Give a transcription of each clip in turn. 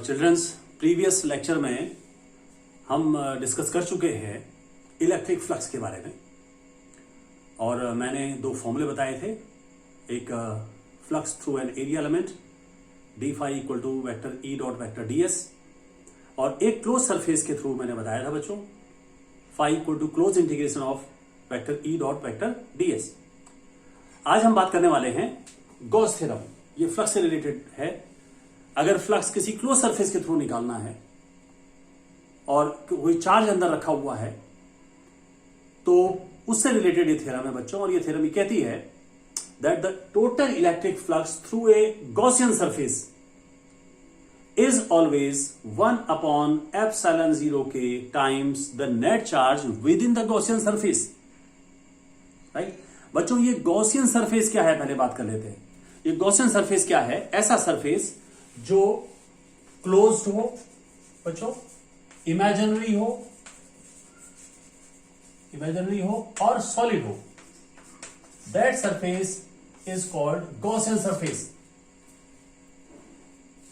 Children's, previous lecture में हम discuss कर चुके हैं इलेक्ट्रिक फ्लक्स के बारे में और मैंने दो फॉर्मूले बताए थे। एक flux through an area element d phi equal to vector E dot vector d S, और एक क्लोज सरफेस के थ्रू मैंने बताया था बच्चों phi equal to close integration of vector E dot vector d S. आज हम बात करने वाले हैं गॉस थ्योरम। ये फ्लक्स से रिलेटेड है। अगर फ्लक्स किसी क्लोज सरफेस के थ्रू निकालना है और कोई चार्ज अंदर रखा हुआ है तो उससे रिलेटेड ये थ्योरम है बच्चों। और ये थ्योरम कहती है that the total electric flux through A Gaussian surface is always 1 upon epsilon 0 k times the net charge within the Gaussian surface, right? बच्चों ये गॉसियन सरफेस क्या है पहले बात कर लेते हैं। ये गॉसियन सरफेस क्या है? ऐसा सरफेस जो क्लोज्ड हो बच्चों, इमेजिनरी हो और सॉलिड हो। That surface is called Gaussian surface.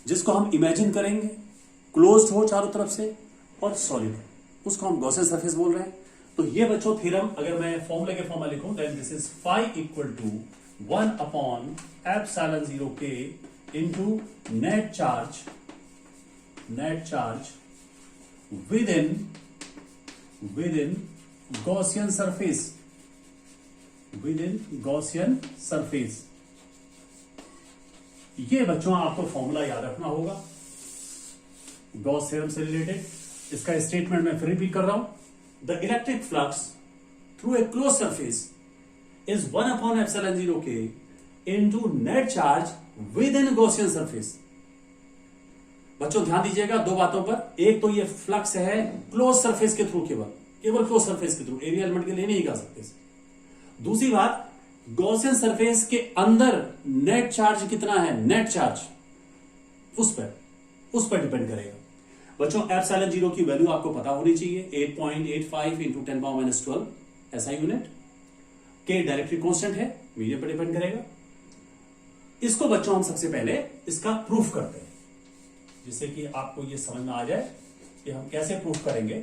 जिसको हम इमेजिन करेंगे क्लोज्ड हो चारों तरफ से और सॉलिड, उसको हम गॉसियन सरफेस बोल रहे हैं। तो ये बच्चों थ्योरम अगर मैं फॉर्मूले के फॉर्म में लिखूं then this is phi equal to 1 upon epsilon 0 के into net charge within Gaussian surface. ये बच्चों आपको फॉर्मूला याद रखना होगा गॉस थ्योरम से रिलेटेड। इसका स्टेटमेंट मैं फिर रिपीट कर रहा हूं। The electric flux through a close surface is 1 upon epsilon 0 के into net charge within Gaussian surface. बच्चों ध्यान दीजिएगा दो बातों पर। एक तो ये फ्लक्स है क्लोज सरफेस के थ्रू, केवल क्लोज सरफेस के थ्रू, एरिया एलिमेंट के लिए नहीं कर सकते। दूसरी बात, गॉसियन सरफेस के अंदर नेट चार्ज कितना है, नेट चार्ज उस पर डिपेंड करेगा। बच्चों एप्सिलॉन 0 की वैल्यू आपको पता होनी चाहिए 8.85 इंटू 10⁻12 SI यूनिट के डायरेक्टली कांस्टेंट है, मीडियम पर डिपेंड करेगा। इसको बच्चों हम सबसे पहले इसका प्रूफ करते हैं जिससे कि आपको ये समझ में आ जाए कि हम कैसे प्रूफ करेंगे।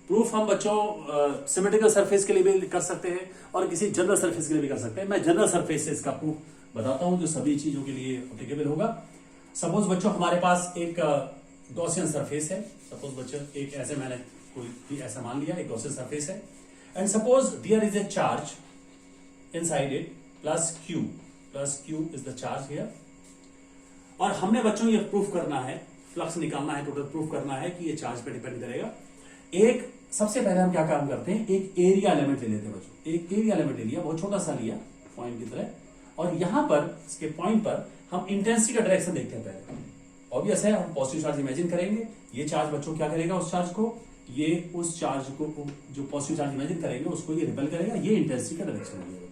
प्रूफ हम बच्चों सिमेट्रिकल सरफेस के लिए भी कर सकते हैं और किसी जनरल सरफेस के लिए भी कर सकते हैं। मैं जनरल सरफेस से इसका प्रूफ बताता हूं जो सभी चीजों के लिए एप्लीकेबल होगा। सपोज बच्चों हमारे पास एक गॉसियन सरफेस है। सपोज बच्चों एक ऐसे मैंने कोई भी ऐसा मान लिया एक गॉसियन सरफेस है and suppose there is a charge inside it plus q is the charge here. और हमने बच्चों ये प्रूफ करना है, फ्लक्स निकालना है, टोटल प्रूफ करना है कि ये चार्ज पे डिपेंड करेगा। एक सबसे पहले हम क्या काम करते हैं, एक एरिया एलिमेंट ले लेते हैं बच्चों। एक एरिया एलिमेंट ले लिया, बहुत छोटा सा लिया पॉइंट की तरह, और यहां पर इसके पॉइंट पर हम इंटेंसिटी का डायरेक्शन देखते हैं। पहले ऑब्वियस है हम पॉजिटिव चार्ज इमेजिन करेंगे। ये चार्ज बच्चों क्या करेगा, उस चार्ज को, ये उस चार्ज को जो पॉजिटिव चार्ज इमेजिन करेंगे उसको ये रिपेल करेगा। ये इंटेंसिटी का डायरेक्शन है बच्चों।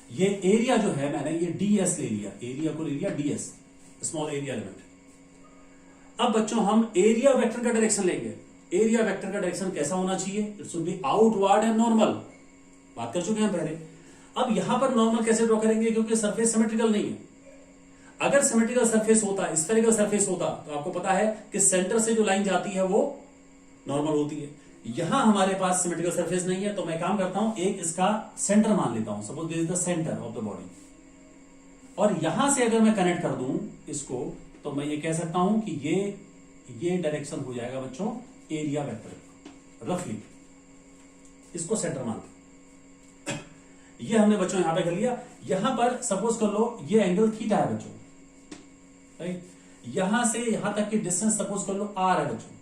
ये एरिया जो है मैंने ये ds ले लिया, एरिया को ले लिया ds, स्मॉल एरिया एलिमेंट। अब बच्चों हम एरिया वेक्टर का डायरेक्शन लेंगे। एरिया वेक्टर का डायरेक्शन कैसा होना चाहिए, it should be outward and normal. बात कर चुके हैं पहले। अब यहां पर नॉर्मल कैसे ड्रॉ करेंगे, क्योंकि सरफेस सिमेट्रिकल नहीं है। अगर सिमेट्रिकल सरफेस होता, स्फेरिकल सरफेस होता, तो आपको पता है कि सेंटर से जो लाइन जाती है वो नॉर्मल होती है। यहां हमारे पास सिमेट्रिकल सरफेस नहीं है तो मैं काम करता हूं, एक इसका सेंटर मान लेता हूं। Suppose this is the centre of the body, और यहां से अगर मैं कनेक्ट कर दूं इसको तो मैं ये कह सकता हूं कि ये डायरेक्शन हो जाएगा बच्चों एरिया वेक्टर रफली। इसको सेंटर मानते ये हमने बच्चों यहां पे कर लिया। यहां पर सपोज कर लो ये एंगल थीटा है बच्चों, राइट। यहां से यहां तक की डिस्टेंस सपोज कर लो r है बच्चों।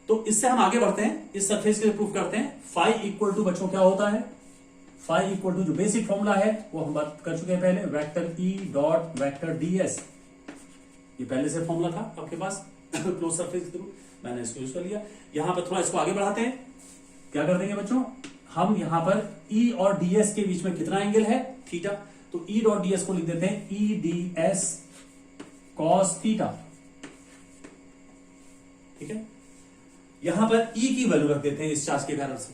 तो इससे हम आगे बढ़ते हैं, इस सरफेस के लिए प्रूफ करते हैं। फाई इक्वल टू बच्चों क्या होता है, फाई इक्वल टू जो बेसिक फॉर्मूला है वो हम बात कर चुके हैं पहले, vector E dot vector ds। ये पहले से फॉर्मूला था आपके पास क्लोज सरफेस के थ्रू, मैंने इसको यूज कर लिया। यहां पर थोड़ा इसको आगे बढ़ाते हैं। क्या कर देंगे बच्चों, हम यहां पर E और ds के बीच में कितना एंगल है, थीटा। तो E डॉट ds को लिख देते हैं E ds cos थीटा, ठीक है। यहां पर E की वैल्यू रख देते हैं इस चार्ज के कारण से,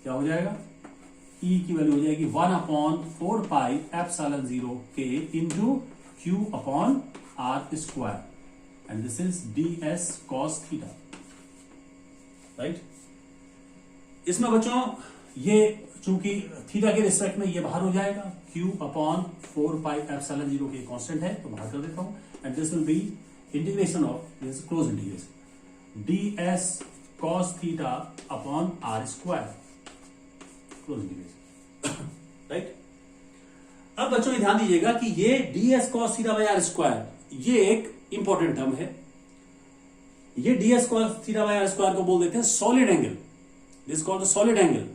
क्या हो जाएगा ई की वैल्यू हो जाएगी 1/4 एप्सिलॉन 0 के into q upon r square and this is ds cos theta, right. इसमें बच्चों ये चूंकि थीटा के रिस्पेक्ट में ये बाहर हो जाएगा, q अपॉन 4 एप्सिलॉन 0 के कांस्टेंट है तो बाहर कर देता हूं and this will be integration of this close integration ds cos theta upon r square, close integration, right. अब बच्चों ये ध्यान दीजिएगा कि ये ds cos theta by r square ये एक इंपॉर्टेंट टर्म है। ये ds cos theta by r square को बोल देते हैं solid angle, this called the solid angle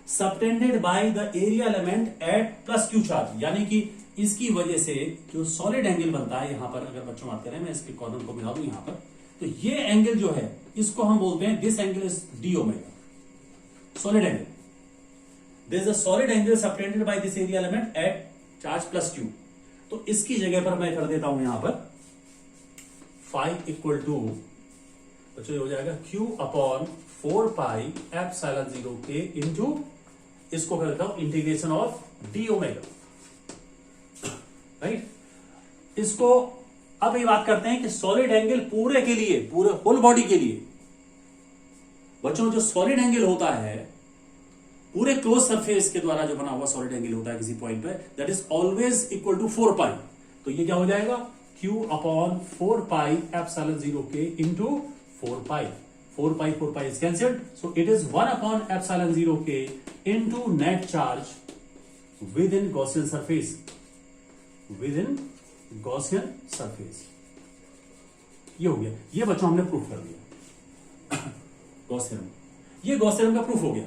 subtended by the area element at plus q charge, यानी कि इसकी वजह से जो सॉलिड एंगल बनता है यहां पर, अगर बच्चों बात करें मैं इसके कॉर्नर को मिला दूं यहां पर, तो ये एंगल जो है इसको हम बोलते हैं this angle is d omega, solid angle. There is a solid angle subtended by this area element at charge plus q, तो इसकी जगह पर मैं कर देता हूं यहां पर फाइव इक्वल टू बच्चों हो जाएगा q अपॉन 4 एप्सिलॉन 0 के इंटू इसको कर देता हूं integration of D omega, right. इसको अब ये बात करते हैं कि सॉलिड एंगल पूरे के लिए, पूरे होल बॉडी के लिए बच्चों जो सॉलिड एंगल होता है पूरे क्लोज सरफेस के द्वारा जो बना हुआ सॉलिड एंगल होता है किसी पॉइंट पे, that is always equal to 4 तो ये क्या हो जाएगा q अपॉन 4 एप्सिलॉन 0 के into 4 is cancelled, so it is 1 upon epsilon 0 k into net charge within Gaussian surface, within Gaussian surface। ये हो गया, ये बच्चों हमने प्रूफ कर दिया गॉस थ्योरम, ये गॉस थ्योरम का प्रूफ हो गया।